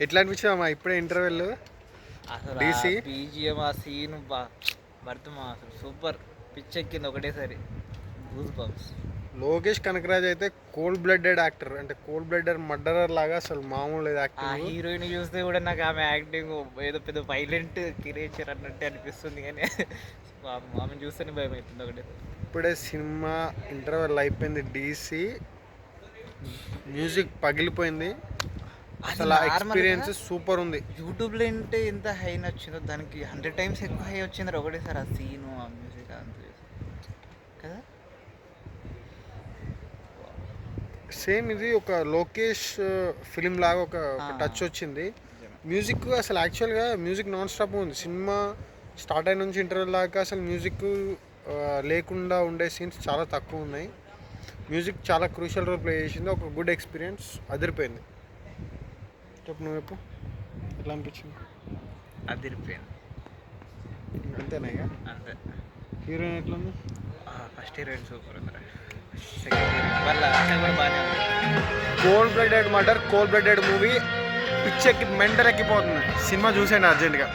ఎట్లా అనిపించామా ఇప్పుడే ఇంటర్వెల్ అసలు డీసీ బీజిఎం ఆ సీన్ భర్తమా అసలు సూపర్ పిచ్చెక్కింది ఒకటేసారి గూస్ బంప్స్. లోకేష్ కనకరాజ్ అయితే కోల్డ్ బ్లడెడ్ యాక్టర్, అంటే కోల్డ్ బ్లడెడ్ మర్డరర్ లాగా అసలు మామూలు లేదు ఆ యాక్టింగ్. హీరోయిన్ చూస్తే కూడా నాకు ఆమె యాక్టింగ్ ఏదో పెద్ద వైలెంట్ క్రియేచర్ అన్నట్టు అనిపిస్తుంది, కానీ ఆమె చూస్తేనే భయం అవుతుంది ఒకటే. ఇప్పుడే సినిమా ఇంటర్వెల్ అయిపోయింది. డీసీ మ్యూజిక్ పగిలిపోయింది. అసలు ఆ ఎక్స్పీరియన్స్ సూపర్ ఉంది. యూట్యూబ్లో ఏంటే ఎంత హై నచ్చిందో దానికి 100 times ఎక్కువ హై వచ్చింది ఒకటేసారి. ఆ సీను ఆ మ్యూజిక్ అంత కదా. సేమ్ ఇది ఒక లోకేష్ ఫిలిం లాగా ఒక టచ్ వచ్చింది. మ్యూజిక్ అసలు యాక్చువల్గా మ్యూజిక్ నాన్ స్టాప్ ఉంది. సినిమా స్టార్ట్ అయిన నుంచి ఇంటర్వెల్ దాకా అసలు మ్యూజిక్ లేకుండా ఉండే సీన్స్ చాలా తక్కువ ఉన్నాయి. మ్యూజిక్ చాలా క్రూషియల్ రోల్ ప్లే చేసింది. ఒక గుడ్ ఎక్స్పీరియన్స్, అదిరిపోయింది. చెప్పు నువ్వు చెప్పు, ఎట్లా అనిపించింది? అదిరిపోయింది అంతేనా ఇక? అంతే. హీరోయిన్ ఎట్లా ఉంది? ఫస్ట్ హీరోయిన్ సూపర్ ఉంది, సెకండ్ హీరోయిన్ వాళ్ళ అన్న కూడా బాగానే ఉంది. Cold blooded murder, cold blooded movie పిచ్చెక్కి మెంటల్ ఎక్కిపోతుంది. సినిమా చూసేయండి అర్జెంట్గా.